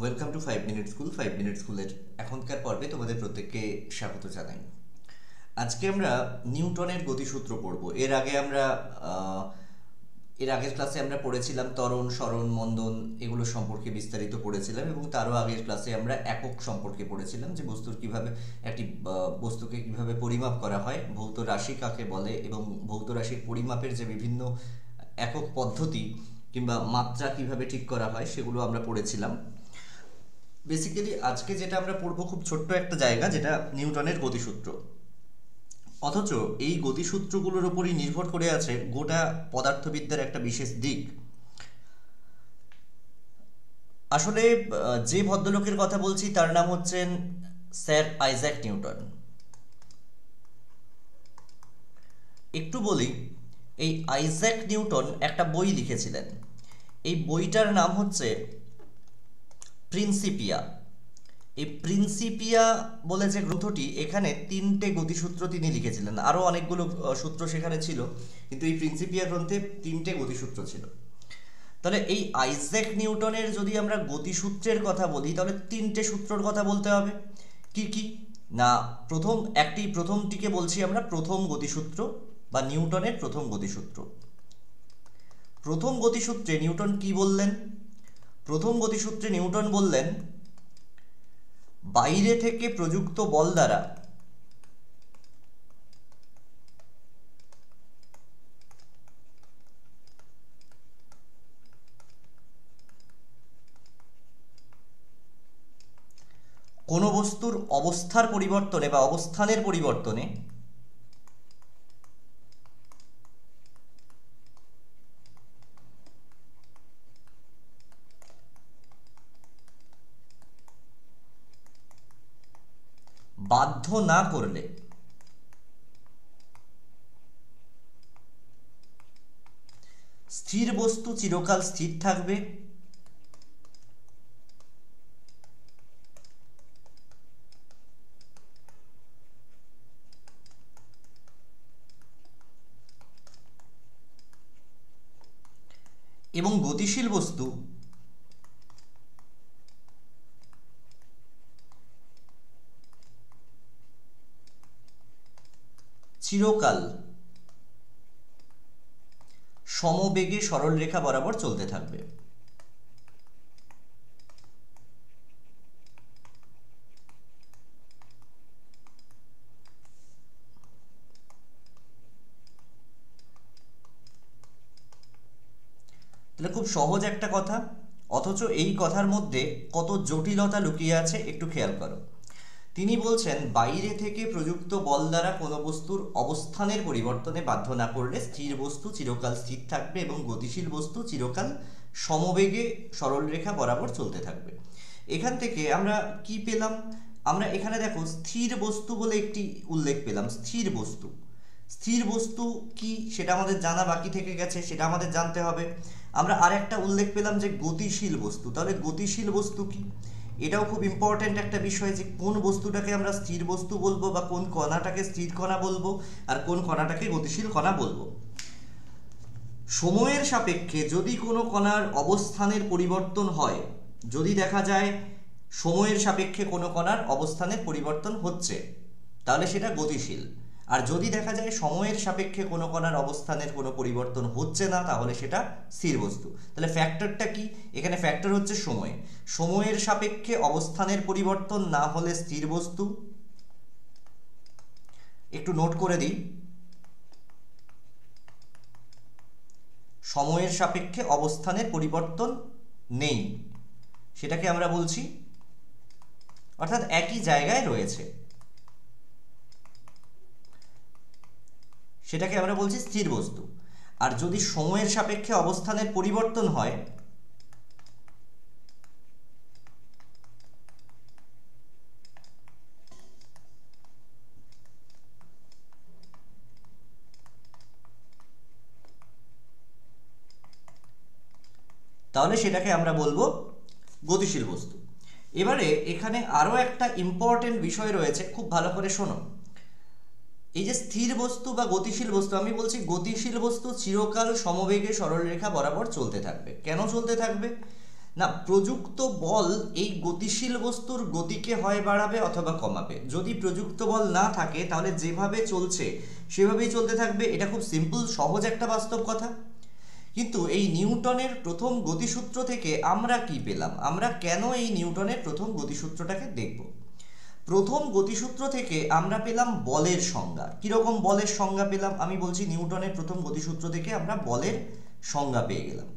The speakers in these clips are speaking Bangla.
Welcome to 5 minute school. 5 minute স্কুলের এখনকার পর্বে তোমাদের প্রত্যেককে স্বাগত জানাই। আজকে আমরা নিউটনের গতিসূত্র পড়ব। এর আগের ক্লাসে আমরা পড়েছিলাম ত্বরণ, সরণ, মন্দন এগুলো সম্পর্কে বিস্তারিত পড়েছিলাম, এবং তারও আগের ক্লাসে আমরা একক সম্পর্কে পড়েছিলাম, যে একটি বস্তুকে কিভাবে পরিমাপ করা হয়, ভৌত রাশি কাকে বলে, এবং ভৌত রাশির পরিমাপের যে বিভিন্ন একক পদ্ধতি কিংবা মাত্রা কিভাবে ঠিক করা হয় সেগুলো আমরা পড়েছিলাম। বেসিক্যালি আজকে যেটা আমরা পড়বো খুব ছোট্ট একটা জায়গা, যেটা নিউটনের গতিসূত্র। অথচ এই গতিসূত্রগুলোর উপরই নির্ভর করে আছে গোটা পদার্থবিদ্যার একটা বিশেষ দিক। আসলে যে ভদ্রলোকের কথা বলছি তার নাম হচ্ছেন স্যার আইজ্যাক নিউটন। একটু বলি, এই আইজ্যাক নিউটন একটা বই লিখেছিলেন। এই বইটার নাম হচ্ছে প্রিন্সিপিয়া। এই প্রিন্সিপিয়া বলে যে গ্রন্থটি, এখানে 3টে গতিসূত্র তিনি লিখেছিলেন। আরও অনেকগুলো সূত্র সেখানে ছিল, কিন্তু এই প্রিন্সিপিয়া গ্রন্থে 3টে গতিসূত্র ছিল। তাহলে এই আইজ্যাক নিউটনের যদি আমরা গতিসূত্রের কথা বলি, তাহলে 3টে সূত্রর কথা বলতে হবে। কি কি না, প্রথমটিকে বলছি আমরা প্রথম গতিসূত্র বা নিউটনের প্রথম গতিসূত্র। প্রথম গতিসূত্রে নিউটন কি বললেন? প্রথম গতিসূত্রে নিউটন বললেন, বাইরে থেকে প্রযুক্ত বল দ্বারা কোনো বস্তুর অবস্থার পরিবর্তনে বা অবস্থানের পরিবর্তনে বাধ্য না করলে স্থির বস্তু চিরকাল স্থির থাকবে এবং গতিশীল বস্তু চিরকাল সমবেগে সরল রেখা বরাবর চলতে থাকবে। তাহলে খুব সহজ একটা কথা, অথচ এই কথার মধ্যে কত জটিলতা লুকিয়ে আছে একটু খেয়াল করো। তিনি বলছেন, বাইরে থেকে প্রযুক্ত বল দ্বারা কোনো বস্তুর অবস্থানের পরিবর্তনে বাধ্য না করলে স্থির বস্তু চিরকাল স্থির থাকবে এবং গতিশীল বস্তু চিরকাল সমবেগে সরলরেখা বরাবর চলতে থাকবে। এখান থেকে আমরা কি পেলাম? আমরা এখানে দেখো স্থির বস্তু বলে একটি উল্লেখ পেলাম। স্থির বস্তু, স্থির বস্তু কি সেটা আমাদের জানা বাকি থেকে গেছে, সেটা আমাদের জানতে হবে। আমরা আর একটা উল্লেখ পেলাম যে গতিশীল বস্তু। তাহলে গতিশীল বস্তু কি, এটাও খুব ইম্পর্ট্যান্ট একটা বিষয়, যে কোন বস্তুটাকে আমরা স্থির বস্তু বলবো বা কোন কণাটাকে স্থির কণা বলবো আর কোন কণাটাকে গতিশীল কণা বলবো। সময়ের সাপেক্ষে যদি কোনো কণার অবস্থানের পরিবর্তন হয়, যদি দেখা যায় সময়ের সাপেক্ষে কোনো কণার অবস্থানের পরিবর্তন হচ্ছে, তাহলে সেটা গতিশীল। আর যদি দেখা যায় সময়ের সাপেক্ষে কোনো কণার অবস্থানের কোনো পরিবর্তন হচ্ছে না, তাহলে সেটা স্থির বস্তু। তাহলে ফ্যাক্টরটা কি? এখানে ফ্যাক্টর হচ্ছে সময়। সময়ের সাপেক্ষে অবস্থানের পরিবর্তন না হলে স্থির বস্তু। একটু নোট করে দিই, সময়ের সাপেক্ষে অবস্থানের পরিবর্তন নেই, সেটাকে আমরা বলছি, অর্থাৎ একই জায়গায় রয়েছে, সেটাকে আমরা বলছি স্থির বস্তু। আর যদি সময়ের সাপেক্ষে অবস্থানের পরিবর্তন হয়, তাহলে সেটাকে আমরা বলবো গতিশীল বস্তু। এবারে এখানে আরো একটা ইম্পর্টেন্ট বিষয় রয়েছে, খুব ভালো করে শোনো। এই যে স্থির বস্তু বা গতিশীল বস্তু, আমি বলছি গতিশীল বস্তু চিরকাল সমবেগে সরলরেখা বরাবর চলতে থাকবে। কেন চলতে থাকবে? না, প্রযুক্ত বল এই গতিশীল বস্তুর গতিকে হয় বাড়াবে অথবা কমাবে। যদি প্রযুক্ত বল না থাকে তাহলে যেভাবে চলছে সেভাবেই চলতে থাকবে, এটা খুব সিম্পল সহজ একটা বাস্তব কথা। কিন্তু এই নিউটনের প্রথম গতিসূত্র থেকে আমরা কি পেলাম, আমরা কেন এই নিউটনের প্রথম গতিসূত্রটাকে দেখব? প্রথম গতিসূত্র থেকে আমরা পেলাম বলের সংজ্ঞা। কিরকম বলের সংজ্ঞা পেলাম? আমি বলছি নিউটনের প্রথম গতিসূত্র থেকে আমরা বলের সংজ্ঞা পেয়ে গেলাম,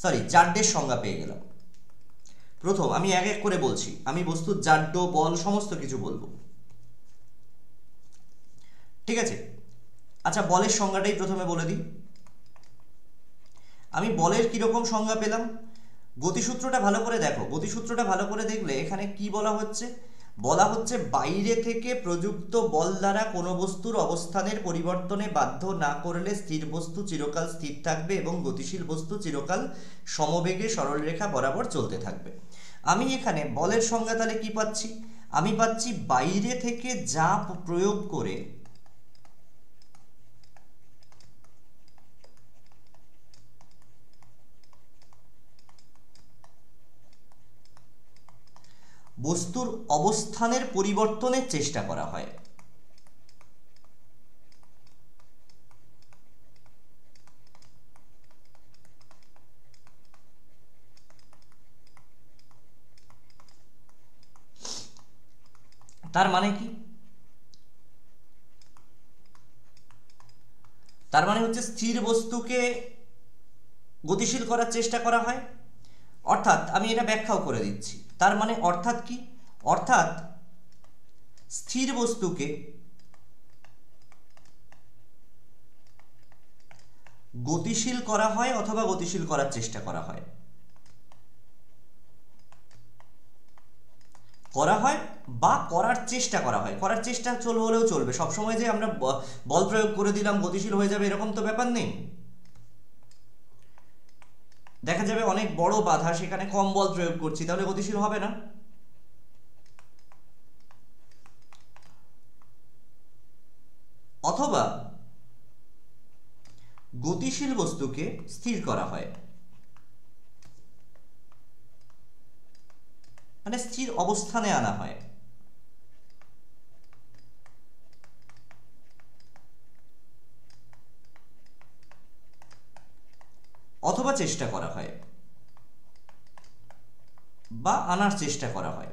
সরি জাড্ডের সংজ্ঞা পেয়ে গেলাম। প্রথম আমি এক এক করে বলছি, আমি বস্তুর জাড্য বল সমস্ত কিছু বলবো, ঠিক আছে? আচ্ছা, বলের সংজ্ঞাটাই প্রথমে বলে দিই। আমি বলের কিরকম সংজ্ঞা পেলাম, গতিসূত্রটা ভালো করে দেখো। গতিসূত্রটা ভালো করে দেখলে এখানে কি বলা হচ্ছে, বলা হচ্ছে বাইরে থেকে প্রযুক্ত বল দ্বারা কোনো বস্তুর অবস্থানের পরিবর্তনে বাধ্য না করলে স্থির বস্তু চিরকাল স্থির থাকবে এবং গতিশীল বস্তু চিরকাল সমবেগে সরলরেখা বরাবর চলতে থাকবে। আমি এখানে বলের সংজ্ঞা তাহলে কি পাচ্ছি? আমি পাচ্ছি বাইরে থেকে যা প্রয়োগ করে বস্তুর অবস্থানের পরিবর্তনের চেষ্টা করা হয়। তার মানে কি? তার মানে হচ্ছে স্থির বস্তুকে গতিশীল করার চেষ্টা করা হয়। অর্থাৎ আমি এটা ব্যাখ্যাও করে দিচ্ছি। তার মানে অর্থাৎ কি? অর্থাৎ স্থির বস্তুকে গতিশীল করা হয় অথবা গতিশীল করার চেষ্টা করা হয়, বা করার চেষ্টা করা হয়। করার চেষ্টা হলেও চলবে, সবসময় যে আমরা বল প্রয়োগ করে দিলাম গতিশীল হয়ে যাবে এরকম তো ব্যাপার নেই। দেখা যাবে অনেক বড় বাধা, সেখানে কম বল প্রয়োগ করছি, তাহলে গতিশীল হবে না। অথবা গতিশীল বস্তুকে স্থির করা হয়, মানে স্থির অবস্থানে আনা হয়। অথবা চেষ্টা করা হয় বা আনার চেষ্টা করা হয়।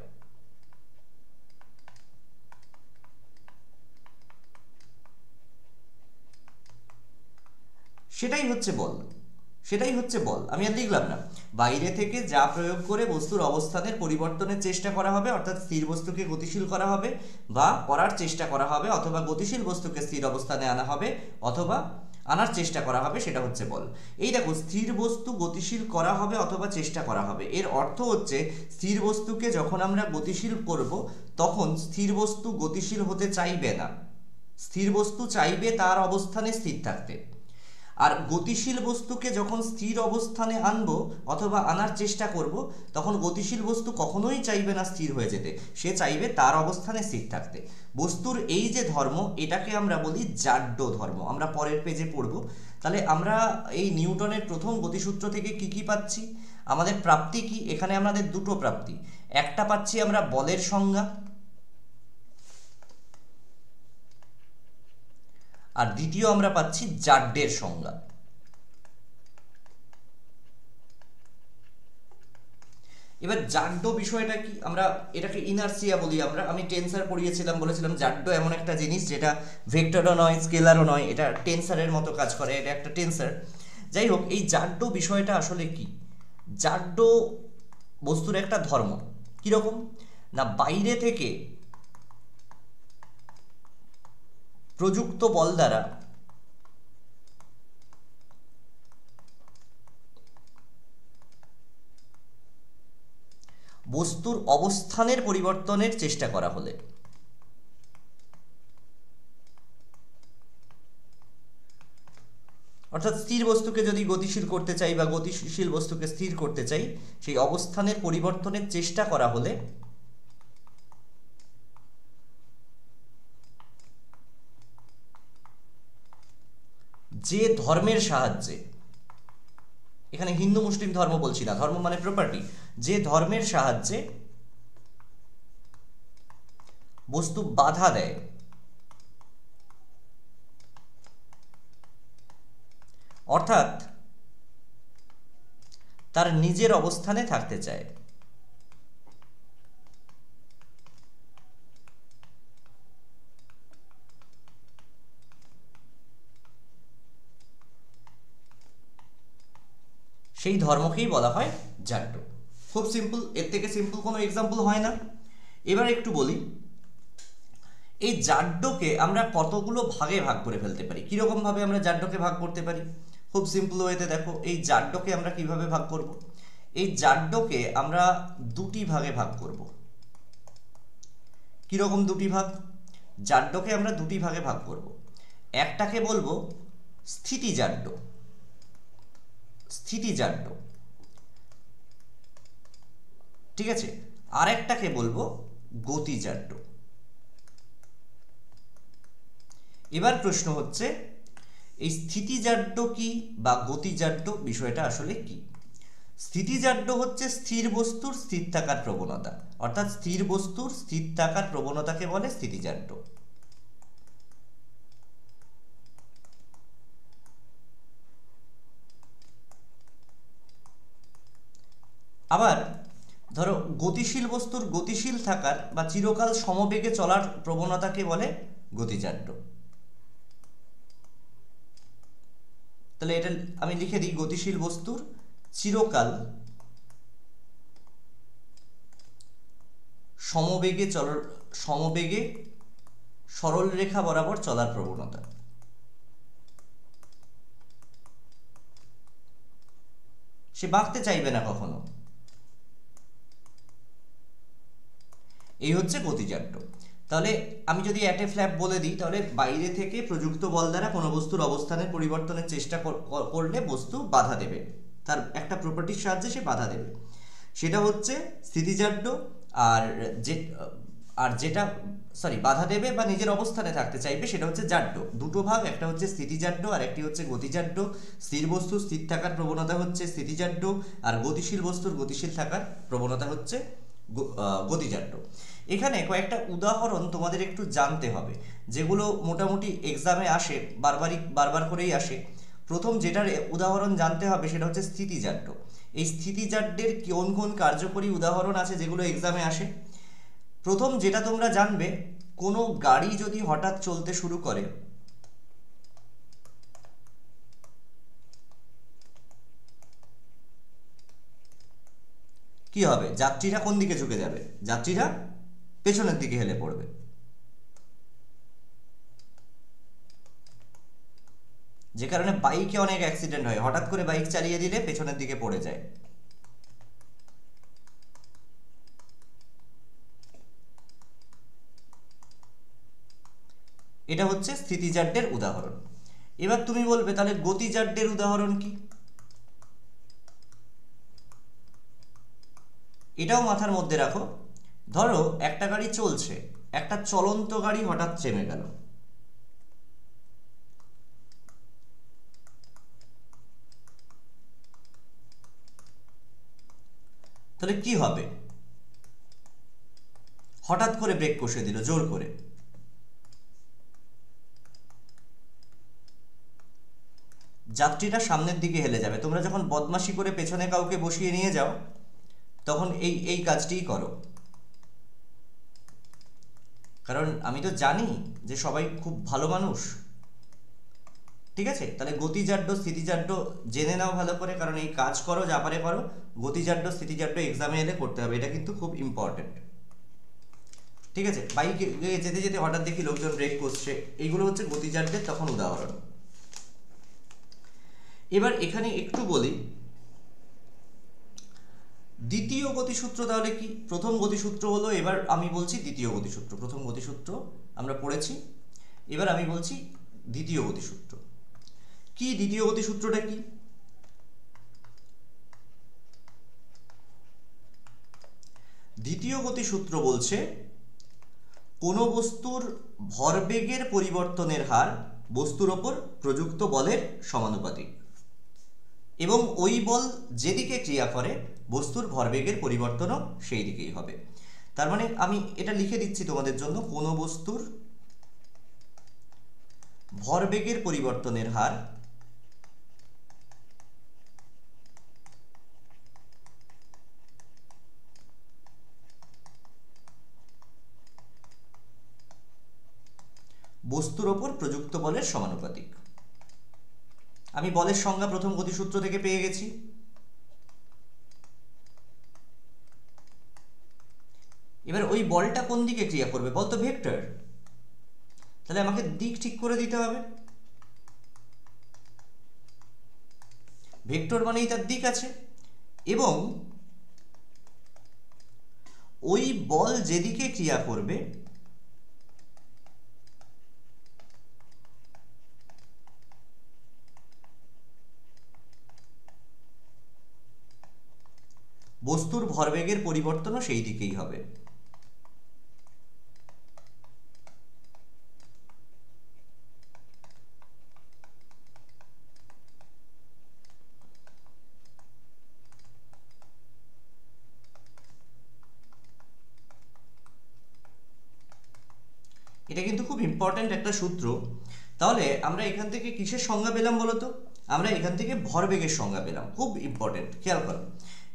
সেটাই হচ্ছে বল, সেটাই হচ্ছে বল। আমি আর লিখলাম না। বাইরে থেকে যা প্রয়োগ করে বস্তুর অবস্থানের পরিবর্তনের চেষ্টা করা হবে, অর্থাৎ স্থির বস্তুকে গতিশীল করা হবে বা করার চেষ্টা করা হবে, অথবা গতিশীল বস্তুকে স্থির অবস্থানে আনা হবে অথবা আনার চেষ্টা করা হবে, সেটা হচ্ছে বল। এই দেখো, স্থির বস্তু গতিশীল করা হবে অথবা চেষ্টা করা হবে, এর অর্থ হচ্ছে স্থির বস্তুকে যখন আমরা গতিশীল করব তখন স্থির বস্তু গতিশীল হতে চাইবে না, স্থির বস্তু চাইবে তার অবস্থানে স্থির থাকতে। আর গতিশীল বস্তুকে যখন স্থির অবস্থানে আনবো অথবা আনার চেষ্টা করব, তখন গতিশীল বস্তু কখনোই চাইবে না স্থির হয়ে যেতে, সে চাইবে তার অবস্থানে স্থির থাকতে। বস্তুর এই যে ধর্ম, এটাকে আমরা বলি জাড্য ধর্ম। আমরা পরের পেজে পড়ব। তাহলে আমরা এই নিউটনের প্রথম গতিসূত্র থেকে কি কি পাচ্ছি, আমাদের প্রাপ্তি কি? এখানে আমাদের দুটো প্রাপ্তি। একটা পাচ্ছি আমরা বলের সংজ্ঞা, আর দ্বিতীয় আমরা পাচ্ছি জাড্ডের সংজ্ঞা। এবার জাড্য বিষয়টা কি? আমরা এটাকে ইনার্সিয়া বলি। আমি টেন্সার পড়িয়েছিলাম, বলেছিলাম জাড্য এমন একটা জিনিস যেটা ভেক্টরও নয় স্কেলারও নয়, এটা টেন্সারের মতো কাজ করে, এটা একটা টেন্সার। যাই হোক, এই জাড্য বিষয়টা আসলে কি? জাড্য বস্তুর একটা ধর্ম। কিরকম না, বাইরে থেকে প্রযুক্ত বল দ্বারা বস্তুর অবস্থানের পরিবর্তনের চেষ্টা করা হলে, অর্থাৎ স্থির বস্তুকে যদি গতিশীল করতে চাই বা গতিশীল বস্তুকে স্থির করতে চাই, সেই অবস্থানের পরিবর্তনের চেষ্টা করা হলে যে ধর্মের সাহায্যে এখানে হিন্দু মুসলিম ধর্ম বলছি না, ধর্ম মানে প্রপার্টি, যে ধর্মের সাহায্যে বস্তু বাধা দেয়, অর্থাৎ তার নিজের অবস্থানে থাকতে চায়। সেই ধর্মকেই বলা হয় জাড্য। খুব সিম্পল, এর থেকে সিম্পল কোনো এক্সাম্পল হয় না। এবার একটু বলি, এই জাড্যকে আমরা কতগুলো ভাগে ভাগ করে ফেলতে পারি। কিরকম ভাবে আমরা জাড্যকে ভাগ করতে পারি? খুব সিম্পল ওয়েতে দেখো, এই জাড্যকে আমরা কিভাবে ভাগ করব। এই জাড্যকে আমরা দুটি ভাগে ভাগ করব। কিরকম দুটি ভাগ? জাড্যকে আমরা দুটি ভাগে ভাগ করব। একটাকে বলবো স্থিতিজাড্য, স্থিতিজাড্য, ঠিক আছে। আর একটাকে বলবো গতিজাড্য। এবার প্রশ্ন হচ্ছে, এই স্থিতিজাড্য কি বা গতিজাড্য বিষয়টা আসলে কি? স্থিতিজাড্য হচ্ছে স্থির বস্তুর স্থির থাকার প্রবণতা, অর্থাৎ স্থির বস্তুর স্থির থাকার প্রবণতাকে বলে স্থিতিজাড্য। আবার ধরো গতিশীল বস্তুর গতিশীল থাকার বা চিরকাল সমবেগে চলার প্রবণতাকে বলে গতিজাড্য। তাহলে এটা আমি লিখে দিই, গতিশীল বস্তুর চিরকাল সমবেগে সরল রেখা বরাবর চলার প্রবণতা। সে বাঁকতে চাইবে না কখনো, এই হচ্ছে গতিজাড্য। তাহলে আমি যদি অ্যাট এ ফ্ল্যাপ বলে দিই, তাহলে বাইরে থেকে প্রযুক্ত বল দ্বারা কোনো বস্তুর অবস্থানের পরিবর্তনের চেষ্টা করলে বস্তু বাধা দেবে, তার একটা প্রপার্টির সাহায্যে সে বাধা দেবে, সেটা হচ্ছে স্থিতিজাড্য। আর যেটা বাধা দেবে বা নিজের অবস্থানে থাকতে চাইবে সেটা হচ্ছে জাড্য। দুটো ভাগ, একটা হচ্ছে স্থিতিজাড্য আর একটি হচ্ছে গতিজাড্য। স্থির বস্তু স্থির থাকার প্রবণতা হচ্ছে স্থিতিজাড্য, আর গতিশীল বস্তুর গতিশীল থাকার প্রবণতা হচ্ছে গতিজাড্য। এখানে কয়েকটা উদাহরণ তোমাদের একটু জানতে হবে, যেগুলো মোটামুটি এক্সামে আসে, বারবার করেই আসে। প্রথম যেটার উদাহরণ জানতে হবে সেটা হচ্ছে স্থিতিজাড্য। এই স্থিতিজাড্যের কোন কোন কার্যকরী উদাহরণ আছে যেগুলো এক্সামে আসে? প্রথম যেটা তোমরা জানবে, কোনো গাড়ি যদি হঠাৎ চলতে শুরু করে, কি হবে? যাত্রীরা কোন দিকে ঝুঁকে যাবে? যাত্রীরা পেছনের দিকে হেলে পড়বে। যে কারণে বাইকে অনেক অ্যাক্সিডেন্ট হয়, হঠাৎ করে বাইক চালিয়ে দিলে পেছনের দিকে পড়ে যায়। এটা হচ্ছে স্থিতিজাড্যের উদাহরণ। এবার তুমি বলবে তাহলে গতিজাড্যের উদাহরণ কি? এটাও মাথার মধ্যে রাখো। ধরো একটা গাড়ি চলছে, একটা চলন্ত গাড়ি হঠাৎ থেমে গেল, তাহলে কি হবে? হঠাৎ করে ব্রেক কষে দিল জোর করে, যাত্রীরা সামনের দিকে হেলে যাবে। তোমরা যখন বদমাশি করে পেছনে কাউকে বসিয়ে নিয়ে যাও, তখন এই কাজটিই করো। কারণ আমি তো জানি যে সবাই খুব ভালো মানুষ, ঠিক আছে? তাহলে গতিজাড্য স্থিতিজাড্য জেনে নাও ভালো করে, কারণ এই কাজ করো, যা পারে করো। গতিজাড্য স্থিতিজাড্য এক্সামে এলে করতে হবে, এটা কিন্তু খুব ইম্পর্টেন্ট, ঠিক আছে? বাইকে যেতে যেতে হঠাৎ দেখি লোকজন ব্রেক করছে, এইগুলো হচ্ছে গতিজাড্যের তখন উদাহরণ। এবার এখানে একটু বলি, দ্বিতীয় গতিসূত্র তাহলে কি? প্রথম গতিসূত্র হলো, এবার আমি বলছি দ্বিতীয় গতিসূত্র। প্রথম গতিসূত্র আমরা পড়েছি, এবার আমি বলছি দ্বিতীয় গতিসূত্র কি। দ্বিতীয় গতিসূত্রটা কি? দ্বিতীয় গতিসূত্র বলছে কোনো বস্তুর ভরবেগের পরিবর্তনের হার বস্তুর ওপর প্রযুক্ত বলের সমানুপাতিক। এবং ওই বল যেদিকে ক্রিয়া করে বস্তুর ভরবেগের পরিবর্তনও সেই দিকেই হবে। তার মানে আমি এটা লিখে দিচ্ছি তোমাদের জন্য, কোনো বস্তুর ভরবেগের পরিবর্তনের হার বস্তুর ওপর প্রযুক্ত বলের সমানুপাতিক। আমি বলের সংজ্ঞা প্রথম গতিসূত্র থেকে পেয়ে গেছি। এবার ওই বলটা কোন দিকে ক্রিয়া করবে? বল তো ভেক্টর, তাহলে আমাকে দিক ঠিক করে দিতে হবে। ভেক্টর মানেই তার দিক আছে, এবং ওই বল যেদিকে ক্রিয়া করবে বস্তুর ভরবেগের পরিবর্তনও সেই দিকেই হবে। এটা কিন্তু খুব ইম্পর্ট্যান্ট একটা সূত্র। তাহলে আমরা এখান থেকে কিসের সংজ্ঞা পেলাম বলো তো? আমরা এখান থেকে ভরবেগের সংজ্ঞা পেলাম। খুব ইম্পর্ট্যান্ট, খেয়াল করো।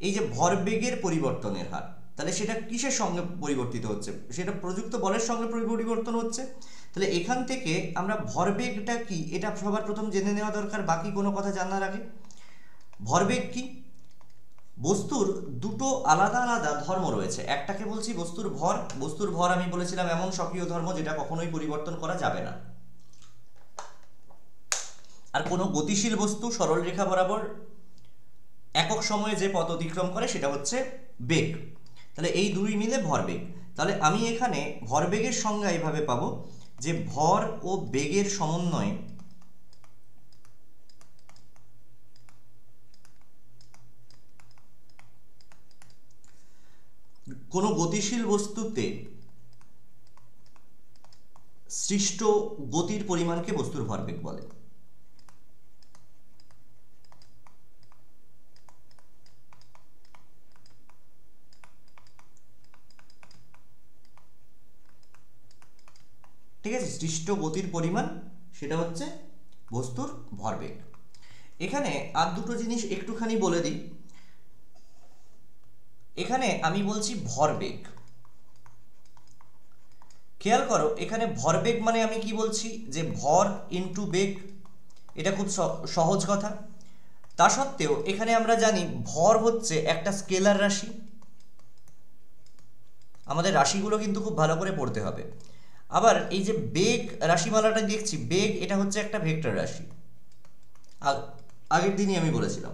এই যে ভরবেগের পরিবর্তনের হার, তাহলে সেটা কিসের সঙ্গে পরিবর্তিত হচ্ছে? সেটা প্রযুক্ত বলের সঙ্গে পরিবর্তন হচ্ছে। তাহলে এখান থেকে আমরা ভরবেগটা কি এটা সবার প্রথম জেনে নেওয়া দরকার, বাকি কোনো কথা জানার আগে। ভরবেগ কি? বস্তুর দুটো আলাদা আলাদা ধর্ম রয়েছে। একটাকে বলছি বস্তুর ভর। বস্তুর ভর আমি বলেছিলাম এমন স্বকীয় ধর্ম যেটা কখনোই পরিবর্তন করা যাবে না। আর কোনো গতিশীল বস্তু সরল রেখা বরাবর একক সময়ে যে পথ অতিক্রম করে সেটা হচ্ছে বেগ। তাহলে এই দুই মিলে ভরবেগ। তাহলে আমি এখানে ভরবেগের সংজ্ঞা এইভাবে পাবো যে ভর ও বেগের সমন্বয়ে কোনো গতিশীল বস্তুতে সৃষ্ট গতির পরিমাণকে বস্তুর ভরবেগ বলে। ঠিক আছে, সৃষ্ট গতির পরিমাণ সেটা হচ্ছে বস্তুর ভরবেগ। এখানে আর দুটো জিনিস একটুখানি বলে দিই। এখানে আমি বলছি ভরবেগ, খেয়াল করো। এখানে ভরবেগ মানে আমি কি বলছি যে ভর ইনটু বেগ, এটা খুব সহজ কথা। তা সত্ত্বেও এখানে আমরা জানি ভর হচ্ছে একটা স্কেলার রাশি। আমাদের রাশিগুলো কিন্তু খুব ভালো করে পড়তে হবে। আবার এই যে বেগ রাশিমালাটা দেখছি, বেগ এটা হচ্ছে একটা ভেক্টর রাশি, আগের দিনই আমি বলেছিলাম।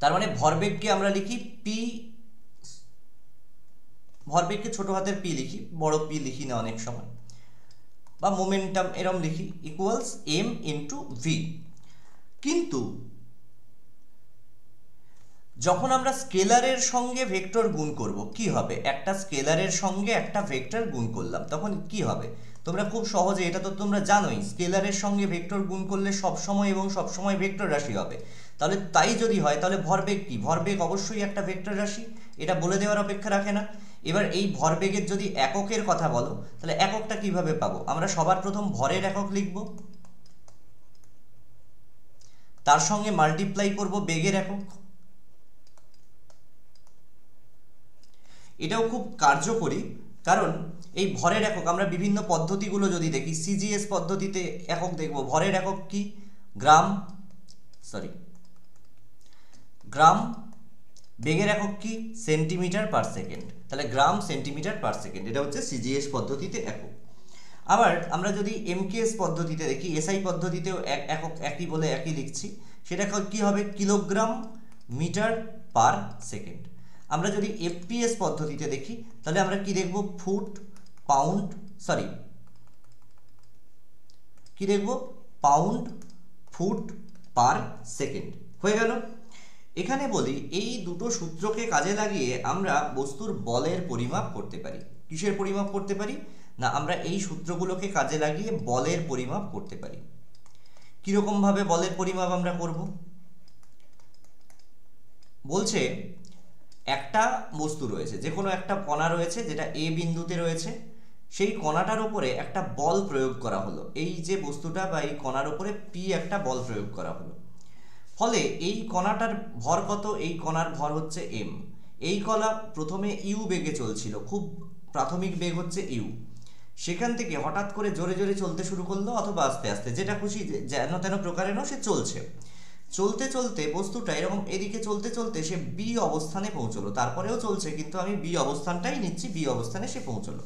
তার মানে ভরবেগকে আমরা লিখি পি, ভরবেগকে ছোট হাতের পি লিখি, বড় পি লিখি না অনেক সময়, বা মোমেন্টাম এরম লিখি, ইকুয়ালস এম ইন্টু ভি। কিন্তু যখন আমরা স্কেলারের সঙ্গে ভেক্টর গুণ করব কি হবে? একটা স্কেলারের সঙ্গে একটা ভেক্টর গুণ করলাম, তখন কি হবে? তোমরা খুব সহজে, এটা তো তোমরা জানোই, স্কেলারের সঙ্গে ভেক্টর গুণ করলে সব সময় এবং সব সময় ভেক্টর রাশি হবে। তাহলে তাই যদি হয় তাহলে ভরবেগ কি? ভরবেগ অবশ্যই একটা ভেক্টর রাশি, এটা বলে দেওয়ার অপেক্ষা রাখে না। এবার এই ভরবেগের যদি এককের কথা বলো, তাহলে এককটা কিভাবে পাবো? আমরা সবার প্রথম ভরের একক লিখব, তার সঙ্গে মাল্টিপ্লাই করব বেগের একক। এটাও খুব কার্যকরী, কারণ এই ভরের একক আমরা বিভিন্ন পদ্ধতিগুলো যদি দেখি, সিজিএস পদ্ধতিতে একক দেখব। ভরের একক কি? গ্রাম, গ্রাম। বেগের একক কি? Centimetre per second. তাহলে গ্রাম সেন্টিমিটার পার সেকেন্ড, এটা হচ্ছে সিজিএস পদ্ধতিতে একক। আবার আমরা যদি এমকেএস পদ্ধতিতে দেখি, এসআই পদ্ধতিতেও একক একই বলে একই লিখছি, সেটা কি হবে? Kilogram metre per second. আমরা যদি এফপিএস পদ্ধতিতে দেখি তাহলে আমরা কি দেখব? ফুট পাউন্ড, কি দেখব? Pound foot per second. হয়ে গেল। এখানে বলি এই দুটো সূত্রকে কাজে লাগিয়ে আমরা বস্তুর বলের পরিমাপ করতে পারি। কিসের পরিমাপ করতে পারি? না, আমরা এই সূত্রগুলোকে কাজে লাগিয়ে বলের পরিমাপ করতে পারি। কিরকম ভাবে বলের পরিমাপ আমরা করব? বলছে একটা বস্তু রয়েছে, যে কোনো একটা কণা রয়েছে যেটা এ বিন্দুতে রয়েছে, সেই কণাটার উপরে একটা বল প্রয়োগ করা হলো। এই যে বস্তুটা বা এই কণার উপরে পি একটা বল প্রয়োগ করা হলো, ফলে এই কণাটার ভর কত? এই কণার ভর হচ্ছে এম। এই কণা প্রথমে ইউ বেগে চলছিল, খুব প্রাথমিক বেগ হচ্ছে ইউ। সেখান থেকে হঠাৎ করে জোরে জোরে চলতে শুরু করলো, অথবা আস্তে আস্তে, যেটা খুশি যেন তেন প্রকারেণও সে চলছে। চলতে চলতে বস্তুটা এরকম এদিকে চলতে চলতে সে বি অবস্থানে পৌঁছলো। তারপরেও চলছে, কিন্তু আমি বি অবস্থানটাই নিচ্ছি। বি অবস্থানে সে পৌঁছলো।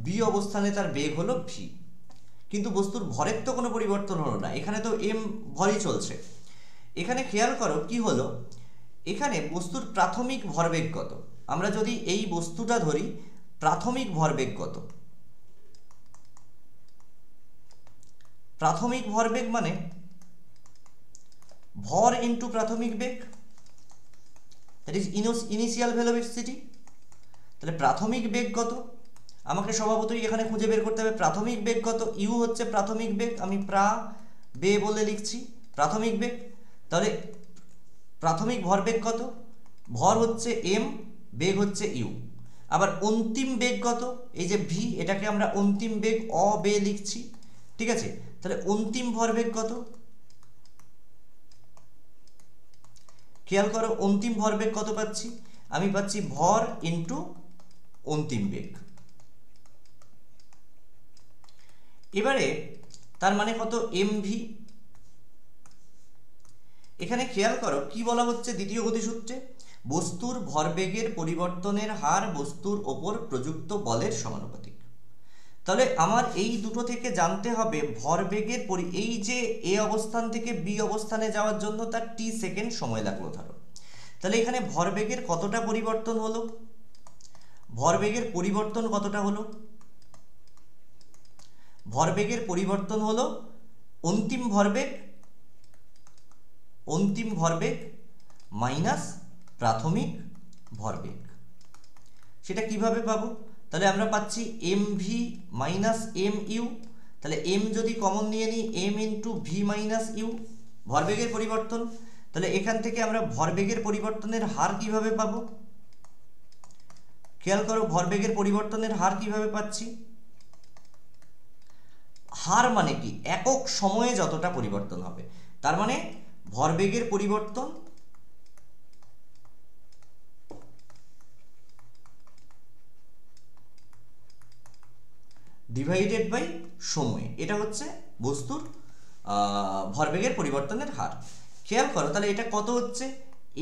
বি অবস্থানে তার বেগ হলো ভি, কিন্তু বস্তুর ভরের তো কোনো পরিবর্তন হলো না, এখানে তো এম ভরই চলছে। এখানে খেয়াল করো কি হলো, এখানে বস্তুর প্রাথমিক ভরবেগ কত? আমরা যদি এই বস্তুটা ধরি, প্রাথমিক ভরবেগ কত? প্রাথমিক ভরবেগ মানে ভর ইন্টু প্রাথমিক বেগ, দ্যাট ইজ ইনিশিয়াল ভেলোসিটি। তাহলে প্রাথমিক বেগ কত? আমাকে স্বভাবতই এখানে খুঁজে বের করতে হবে প্রাথমিক বেগ কত। ইউ হচ্ছে প্রাথমিক বেগ, আমি বে বলে লিখছি প্রাথমিক বেগ। তাহলে প্রাথমিক ভরবেগ কত? ভর হচ্ছে এম, বেগ হচ্ছে ইউ। আবার অন্তিম বেগ কত? এই যে ভি, এটাকে আমরা অন্তিম বেগ বে লিখছি, ঠিক আছে? তাহলে অন্তিম ভরবেগ কত? খেয়াল করো অন্তিম ভরবেগ কত পাচ্ছি? আমি পাচ্ছি ভর ইন্টু অন্তিম বেগ। এবারে তার মানে কত? M V. এখানে খেয়াল করো কি বলা হচ্ছে দ্বিতীয় গতিসূত্রে, বস্তুর ভরবেগের পরিবর্তনের হার বস্তুর ওপর প্রযুক্ত বলের সমানুপাতিক। তাহলে আমার এই দুটো থেকে জানতে হবে ভরবেগের এই যে এ অবস্থান থেকে বি অবস্থানে যাওয়ার জন্য তার টি সেকেন্ড সময় লাগলো ধরো, তাহলে এখানে ভরবেগের কতটা পরিবর্তন হলো? ভরবেগের পরিবর্তন কতটা হলো? ভরবেগের পরিবর্তন হলো অন্তিম ভরবেগ মাইনাস প্রাথমিক ভরবেগ। সেটা কিভাবে পাবো? তাহলে আমরা পাচ্ছি M V minus M U. তাহলে এম যদি কমন নিয়ে নিই, M into V minus U, ভরবেগের পরিবর্তন। তাহলে এখান থেকে আমরা ভরবেগের পরিবর্তনের হার কিভাবে পাবো? খেয়াল করো ভরবেগের পরিবর্তনের হার কিভাবে পাচ্ছি? হার মানে কি? একক সময়ে যতটা পরিবর্তন হবে। তার মানে ভরবেগের পরিবর্তন ডিভাইডেড বাই সময়, এটা হচ্ছে বস্তুর ভরবেগের পরিবর্তনের হার। খেয়াল করো তাহলে এটা কত হচ্ছে?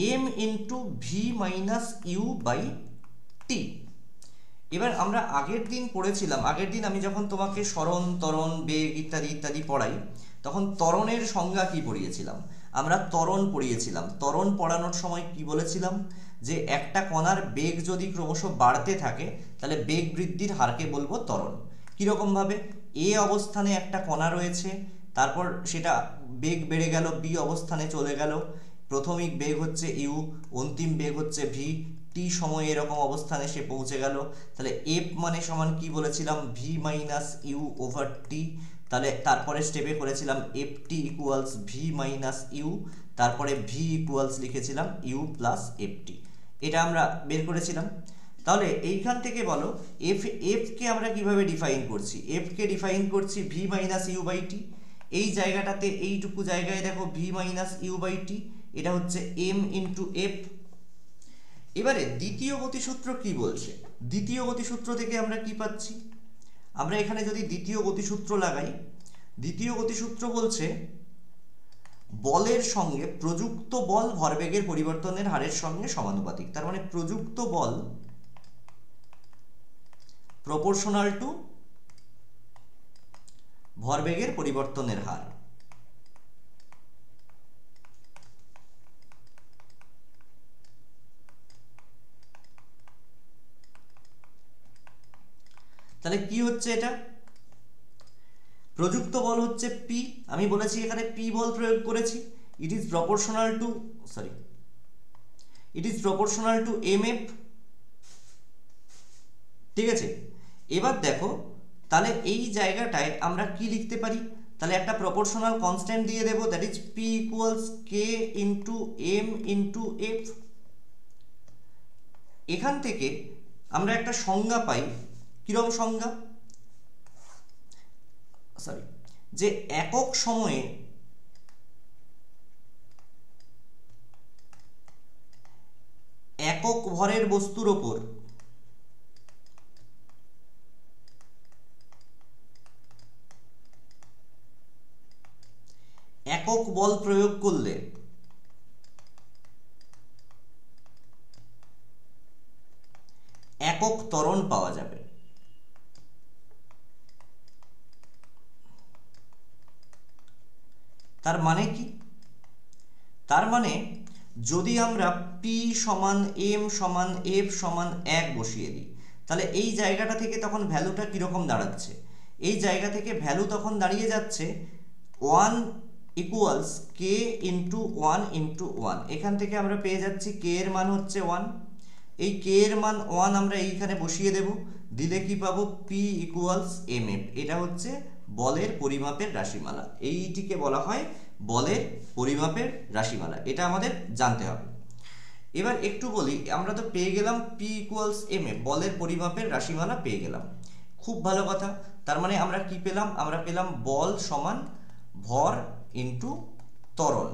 M into V minus U by T. এবার আমরা আগের দিন পড়েছিলাম, আগের দিন আমি যখন তোমাকে সরণ, ত্বরণ, বেগ ইত্যাদি ইত্যাদি পড়াই, তখন ত্বরণের সংজ্ঞা কি পড়িয়েছিলাম? আমরা ত্বরণ পড়িয়েছিলাম। ত্বরণ পড়ানোর সময় কি বলেছিলাম? যে একটা কণার বেগ যদি ক্রমশ বাড়তে থাকে, তাহলে বেগ বৃদ্ধির হারকে বলবো ত্বরণ। কীরকমভাবে? এ অবস্থানে একটা কণা রয়েছে, তারপর সেটা বেগ বেড়ে গেল, বি অবস্থানে চলে গেল, প্রাথমিক বেগ হচ্ছে ইউ, অন্তিম বেগ হচ্ছে ভি, টি সময়ে এরকম অবস্থানে সে পৌঁছে গেল। তাহলে এফ মানে সমান কি বলেছিলাম? V minus U over T. তাহলে তারপরে স্টেপে করেছিলাম F T equals V minus U, তারপরে ভি ইকুয়ালস লিখেছিলাম ইউ প্লাস এফ টি। এটা আমরা বের করেছিলাম। তাহলে এইখান থেকে বলো এফকে আমরা কিভাবে ডিফাইন করছি? এফকে ডিফাইন করছি ভি মাইনাস ইউ বাই টি। এই জায়গাটাতে এইটুকু জায়গায় দেখো ভি মাইনাস ইউ বাই টি, এটা হচ্ছে এম ইন্টু এফ। এবারে দ্বিতীয় গতিসূত্র কি বলছে? দ্বিতীয় গতিসূত্র থেকে আমরা কি পাচ্ছি? আমরা এখানে যদি দ্বিতীয় গতিসূত্র লাগাই, দ্বিতীয় গতিসূত্র বলছে বলের সঙ্গে প্রযুক্ত বল ভরবেগের পরিবর্তনের হারের সঙ্গে সমানুপাতিক। তার মানে প্রযুক্ত বল প্রপোর্শনাল টু ভরবেগের পরিবর্তনের হার। তাহলে কি হচ্ছে এটা? প্রযুক্ত বল হচ্ছে পি, আমি বলেছি এখানে পি বল প্রয়োগ করেছি। It is proportional to M F, ঠিক আছে? এবার দেখো তাহলে এই জায়গাটায় আমরা কি লিখতে পারি? তাহলে একটা প্রপোর্শনাল কনস্ট্যান্ট দিয়ে দেবো, that is P equals K into M into F. এখান থেকে আমরা একটা সংজ্ঞা পাই। কিরকম সংজ্ঞা? যে একক সময়ে একক ভরের বস্তুর ওপর একক বল প্রয়োগ করলে একক ত্বরণ পাওয়া যাবে। তার মানে কি? তার মানে যদি আমরা P সমান M সমান F সমান 1 বসিয়ে দিই, তাহলে এই জায়গাটা থেকে তখন ভ্যালুটা কীরকম দাঁড়াচ্ছে? এই জায়গা থেকে ভ্যালু তখন দাঁড়িয়ে যাচ্ছে 1 ইকুয়ালস কে ইন্টু 1 ইন্টু 1। এখান থেকে আমরা পেয়ে যাচ্ছি কে এর মান হচ্ছে 1। এই কে এর মান 1 আমরা এইখানে বসিয়ে দেব, দিলে কি পাবো? P equals M F. এটা হচ্ছে বলের পরিমাপের রাশিমালা। এইটিকে বলা হয় বলের পরিমাপের রাশিমালা। এটা আমাদের জানতে হবে। এবার একটু বলি, আমরা তো পেয়ে গেলাম পি ইকুয়ালস এম এফ, বলের পরিমাপের রাশিমালা পেয়ে গেলাম, খুব ভালো কথা। তার মানে আমরা কি পেলাম? আমরা পেলাম বল সমান ভর ইন্টু ত্বরণ।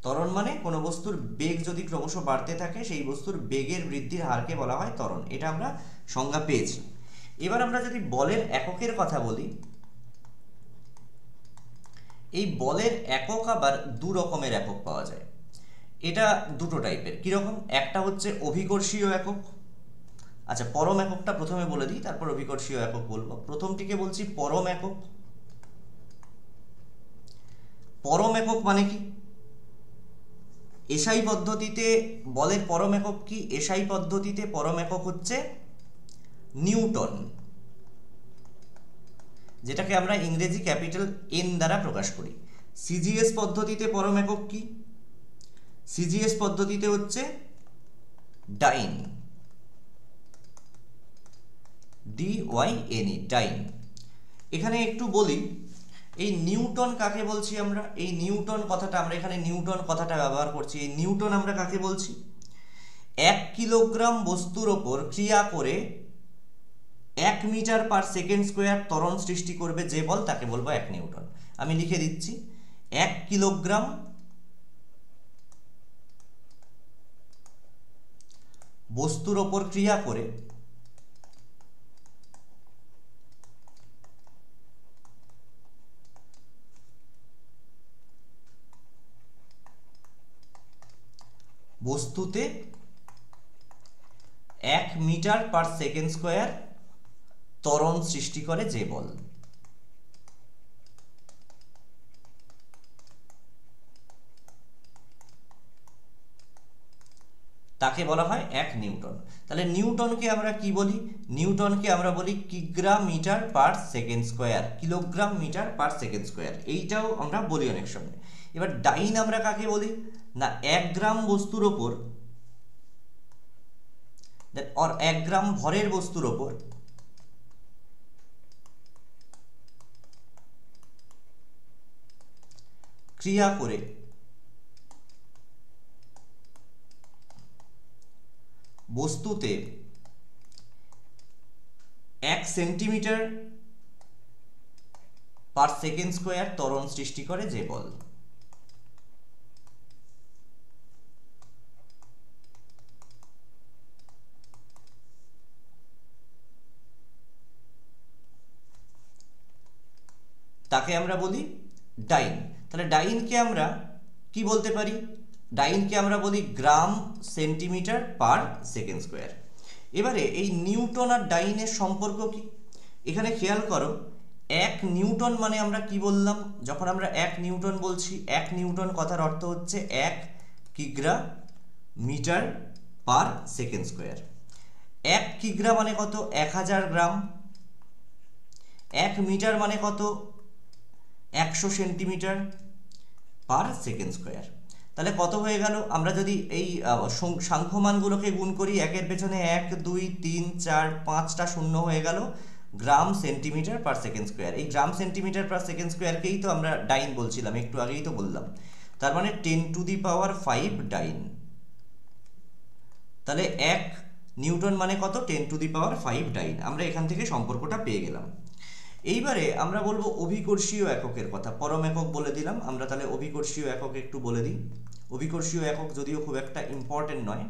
ত্বরণ মানে কোনো বস্তুর বেগ যদি ক্রমশ বাড়তে থাকে, সেই বস্তুর বেগের বৃদ্ধির হারকে বলা হয় ত্বরণ। এটা আমরা সংজ্ঞা পেয়েছি। এবার আমরা যদি বলের এককের কথা বলি, এই বলের একক আবার দু রকমের একক পাওয়া যায়। এটা দুটো টাইপের। কীরকম? একটা হচ্ছে অভিকর্ষীয় একক। আচ্ছা, পরম এককটা প্রথমে বলে দিই, তারপর অভিকর্ষীয় একক বলবো। প্রথমটিকে বলছি পরম একক। পরম একক মানে কি? এসআই পদ্ধতিতে বলের পরম একক কি? এসআই পদ্ধতিতে পরম একক হচ্ছে নিউটন, যেটাকে আমরা ইংরেজি ক্যাপিটাল এন দ্বারা প্রকাশ করি। সিজিএস পদ্ধতিতে পরম একক কি? সিজিএস পদ্ধতিতে হচ্ছে ডাইন, DYNE, ডাইন। এখানে একটু বলি, এই নিউটন কাকে বলছি আমরা? এই নিউটন কথাটা আমরা এখানে নিউটন কথাটা ব্যবহার করছি। এই নিউটন আমরা কাকে বলছি? 1 কিলোগ্রাম বস্তুর ওপর ক্রিয়া করে 1 মিটার পার সেকেন্ড স্কোয়ার ত্বরণ সৃষ্টি করবে যে বল, তাকে বলবো 1 নিউটন। আমি লিখে দিচ্ছি, 1 কিলোগ্রাম বস্তুর ওপর ক্রিয়া করে বস্তুতে 1 মিটার পার সেকেন্ড স্কোয়ার ত্বরণ সৃষ্টি করে যে বল, তাকে বলা হয় 1 নিউটন। তাহলে নিউটনকে আমরা কি বলি? নিউটনকে আমরা বলি কিগ্রা metre per second square, kilogram metre per second square, এইটাও আমরা বলি অনেক সময়। এবার ডাইন আমরা কাকে বলি? না, 1 গ্রাম বস্তুর ওপর और 1 গ্রাম ভরের বস্তুর ওপর ক্রিয়া করে বস্তুতে 1 সেন্টিমিটার পার সেকেন্ড স্কোয়ার ত্বরণ সৃষ্টি করে যে বল। তাকে আমরা বলি ডাইন। তাহলে ডাইনকে আমরা কি বলতে পারি? ডাইনকে আমরা বলি গ্রাম সেন্টিমিটার পার সেকেন্ড স্কোয়ার। এবারে এই নিউটন আর ডাইনের সম্পর্ক কি? এখানে খেয়াল করো, 1 নিউটন মানে আমরা কি বললাম? যখন আমরা 1 নিউটন বলছি, 1 নিউটন কথার অর্থ হচ্ছে 1 কিগ্রা মিটার পার সেকেন্ড স্কোয়ার। 1 কিগ্রা মানে কত? 1000 গ্রাম। 1 মিটার মানে কত? 100 সেন্টিমিটার পার সেকেন্ড স্কোয়ার। তাহলে কত হয়ে গেল? আমরা যদি এই সাংখ্যমানগুলোকে গুণ করি, 1-এর পেছনে 1, 2, 3, 4, 5টা শূন্য হয়ে গেল, গ্রাম সেন্টিমিটার পার সেকেন্ড স্কোয়ার। এই গ্রাম সেন্টিমিটার পার সেকেন্ড স্কোয়ারকেই তো আমরা ডাইন বলছিলাম, একটু আগেই তো বললাম। তার মানে 10⁵ ডাইন তাহলে 1 নিউটন মানে কত? 10⁵ ডাইন। আমরা এখান থেকে সম্পর্কটা পেয়ে গেলাম। এইবারে আমরা বলবো অভিকর্ষীয় এককের কথা। পরম একক বলে দিলাম, আমরা তাহলে অভিকর্ষীয় একক একটু বলে দিই। অভিকর্ষীয় একক যদিও খুব একটা ইম্পর্টেন্ট নয়,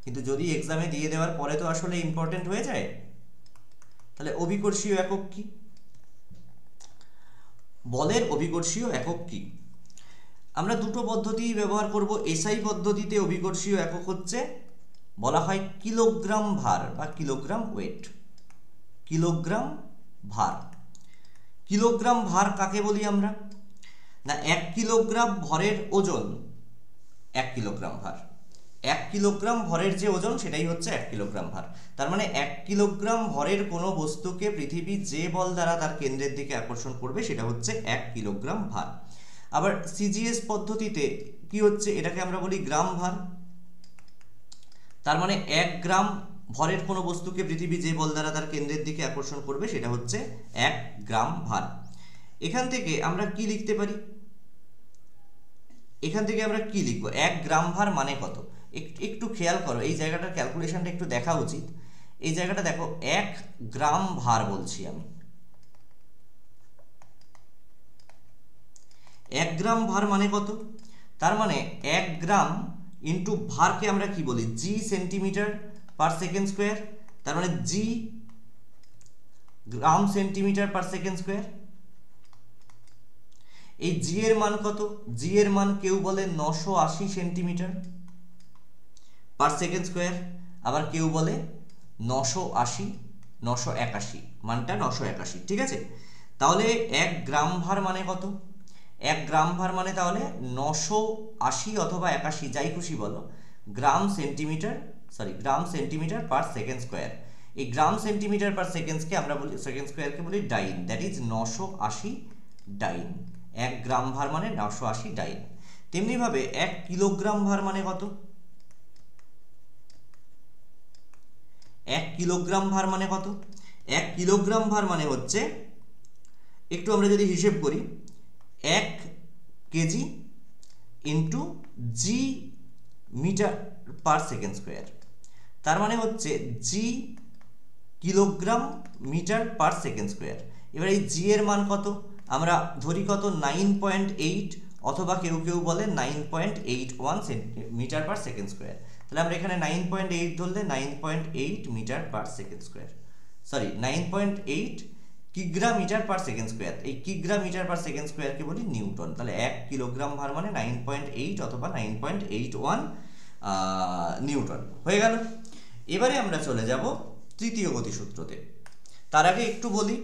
কিন্তু যদি এক্সামে দিয়ে দেওয়ার পরে তো আসলে ইম্পর্টেন্ট হয়ে যায়। তাহলে অভিকর্ষীয় একক কি? বলের অভিকর্ষীয় একক কি? আমরা দুটো পদ্ধতি ব্যবহার করব। এসআই পদ্ধতিতে অভিকর্ষীয় একক হচ্ছে, বলা হয় কিলোগ্রাম ভার বা কিলোগ্রাম ওয়েট। কিলোগ্রাম ভার। কিলোগ্রাম ভার কাকে বলি আমরা? না, 1 কিলোগ্রাম ভরের ওজন 1 কিলোগ্রাম ভার। 1 কিলোগ্রাম ভরের যে ওজন সেটাই হচ্ছে 1 কিলোগ্রাম ভার। তার মানে 1 কিলোগ্রাম ভরের কোনো বস্তুকে পৃথিবী যে বল দ্বারা তার কেন্দ্রের দিকে আকর্ষণ করবে সেটা হচ্ছে 1 কিলোগ্রাম ভার। আবার সিজিএস পদ্ধতিতে কি হচ্ছে, এটাকে আমরা বলি গ্রাম ভার। তার মানে 1 গ্রাম ভরের কোনো বস্তুকে পৃথিবী যে বল দ্বারা তার কেন্দ্রের দিকে আকর্ষণ করবে সেটা হচ্ছে 1 গ্রাম ভার। এখান থেকে আমরা কি লিখতে পারি? এখান থেকে আমরা কি লিখবো? 1 গ্রাম ভার মানে কত? একটু খেয়াল করো, এই জায়গাটার ক্যালকুলেশনটা একটু দেখা উচিত। এই জায়গাটা দেখো, 1 গ্রাম ভার বলছি আমি। 1 গ্রাম ভার মানে কত? তার মানে 1 গ্রাম ইন্টু ভারকে আমরা কি বলি? G centimetre per second square. তার মানে g gram centimetre per second square. এই জি এর মান কত? জি এর মান কেউ বলে 980 সেন্টিমিটার পার সেকেন্ড স্কোয়ার, আবার কেউ বলে 980, 981, মানটা 981, ঠিক আছে? তাহলে 1 গ্রাম ভার মানে কত? 1 গ্রাম ভার মানে তাহলে 980 অথবা 81, যাই খুশি বলো, গ্রাম সেন্টিমিটার পার সেকেন্ড স্কোয়ার। এই গ্রাম সেন্টিমিটার পার সেকেন্ডকে আমরা বলি, সেকেন্ড স্কোয়ারকে বলি ডাইন, দ্যাট ইজ 980 ডাইন। 1 গ্রাম ভার মানে 980 ডাইন। তেমনিভাবে 1 কিলোগ্রাম ভার মানে কত? 1 কিলোগ্রাম ভার মানে কত? 1 কিলোগ্রাম ভার মানে হচ্ছে, একটু আমরা যদি হিসেব করি, 1 kg into g metre per second square. তার মানে হচ্ছে g kilogram metre per second square. এবার এই জি এর মান কত? আমরা ধরি কত? 9.8, অথবা কেউ কেউ বলে 9.81 মিটার পার সেকেন্ড স্কোয়ার। তাহলে আমরা এখানে 9.8 ধরলে 9.8 metre per second square, sorry 9.8 কিগ্রা মিটার পার সেকেন্ড স্কোয়ার। এই কিগ্রা মিটার পার সেকেন্ড স্কোয়ারকে বলি নিউটন। তাহলে 1 কিলোগ্রাম ভার মানে 9.8 অথবা 9.81 নিউটন হয়ে গেল। এবারে আমরা চলে যাব তৃতীয় গতিসূত্রতে। তার আগে একটু বলি,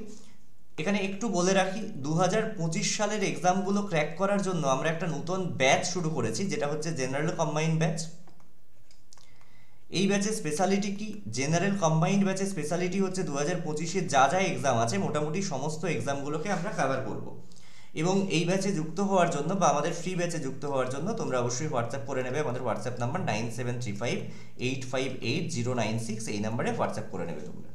এখানে একটু বলে রাখি, 2025 সালের এক্সামগুলো ক্র্যাক করার জন্য আমরা একটা নতুন ব্যাচ শুরু করেছি, যেটা হচ্ছে জেনারেল কম্বাইন্ড ব্যাচ। এই ব্যাচের স্পেশালিটি কি? জেনারেল কম্বাইন্ড ব্যাচের স্পেশালিটি হচ্ছে 2025-এ যা যা এক্সাম আছে মোটামুটি সমস্ত এক্সামগুলোকে আমরা কভার করব। এবং এই ব্যাচে যুক্ত হওয়ার জন্য বা আমাদের ফ্রি ব্যাচে যুক্ত হওয়ার জন্য তোমরা অবশ্যই হোয়াটসঅ্যাপ করে নেবে। আমাদের হোয়াটসঅ্যাপ নাম্বার 9735858096, এই নাম্বারে হোয়াটসঅ্যাপ করে নেবে তোমরা।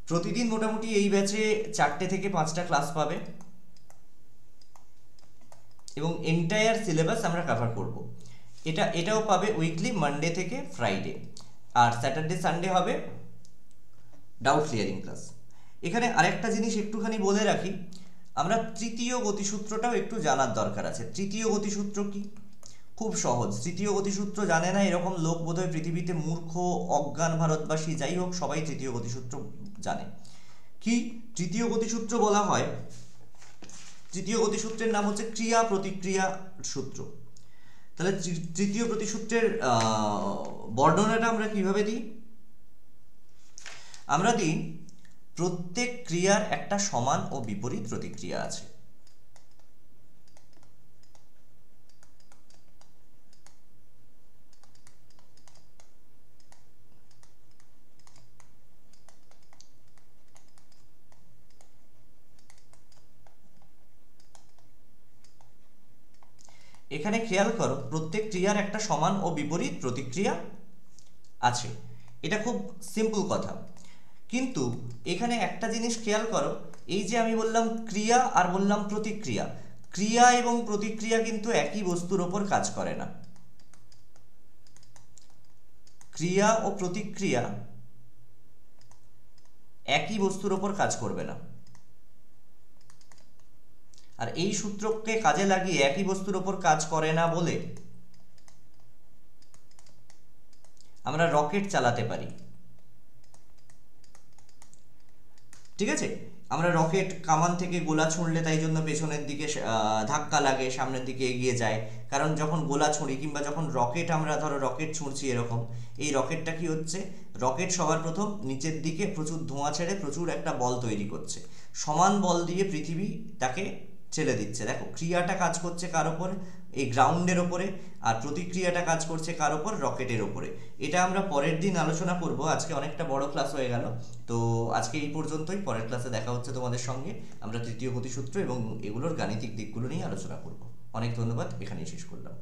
প্রতিদিন মোটামুটি এই ব্যাচে 4টে থেকে 5টা ক্লাস পাবে এবং এন্টায়ার সিলেবাস আমরা কভার করব। এটাও পাবে উইকলি, মানডে থেকে ফ্রাইডে, আর স্যাটারডে সানডে হবে ডাউট ক্লিয়ারিং ক্লাস। এখানে আরেকটা জিনিস একটুখানি বলে রাখি, আমরা তৃতীয় গতিসূত্রটাও একটু জানার দরকার আছে। তৃতীয় গতিসূত্র কি? খুব সহজ। তৃতীয় গতিসূত্র জানে না এরকম লোক বোধহয় পৃথিবীতে মূর্খ, অজ্ঞান ভারতবাসী, যাই হোক, সবাই তৃতীয় গতিসূত্র জানে। কি তৃতীয় গতিসূত্র বলা হয়? তৃতীয় গতিসূত্রের নাম হচ্ছে ক্রিয়া প্রতিক্রিয়া সূত্র। তাহলে তৃতীয় গতিসূত্রের বর্ণনাটা আমরা কিভাবে দিই? আমরা দিই, প্রত্যেক ক্রিয়ার একটা সমান ও বিপরীত প্রতিক্রিয়া আছে। এখানে খেয়াল করো, প্রত্যেক ক্রিয়ার একটা সমান ও বিপরীত প্রতিক্রিয়া আছে। এটা খুব সিম্পল কথা, কিন্তু এখানে একটা জিনিস খেয়াল করো, এই যে আমি বললাম ক্রিয়া আর বললাম প্রতিক্রিয়া, ক্রিয়া এবং প্রতিক্রিয়া কিন্তু একই বস্তুর ওপর কাজ করে না। ক্রিয়া ও প্রতিক্রিয়া একই বস্তুর ওপর কাজ করবে না। আর এই সূত্রকে কাজে লাগিয়ে একই বস্তুর ওপর কাজ করে না বলে আমরা রকেট চালাতে পারি। ঠিক আছে, আমরা রকেট কামান থেকে গোলা ছুঁড়লে তাই জন্য পেছনের দিকে ধাক্কা লাগে, সামনের দিকে এগিয়ে যায়। কারণ যখন গোলা ছুঁড়ি কিংবা যখন রকেট, আমরা ধরো রকেট ছুঁড়ছি এরকম, এই রকেটটা কি হচ্ছে, রকেট সবার প্রথম নিচের দিকে প্রচুর ধোঁয়া ছেড়ে প্রচুর একটা বল তৈরি করছে, সমান বল দিয়ে পৃথিবী তাকে ছেড়ে দিচ্ছে। দেখো, ক্রিয়াটা কাজ করছে কার ওপরে, এই গ্রাউন্ডের ওপরে, আর প্রতিক্রিয়াটা কাজ করছে কার ওপর, রকেটের ওপরে। এটা আমরা পরের দিন আলোচনা করব, আজকে অনেকটা বড় ক্লাস হয়ে গেল। তো আজকে এই পর্যন্তই, পরের ক্লাসে দেখা হচ্ছে তোমাদের সঙ্গে। আমরা তৃতীয় গতিসূত্র এবং এগুলোর গাণিতিক দিকগুলো নিয়ে আলোচনা করব। অনেক ধন্যবাদ, এখানেই শেষ করলাম।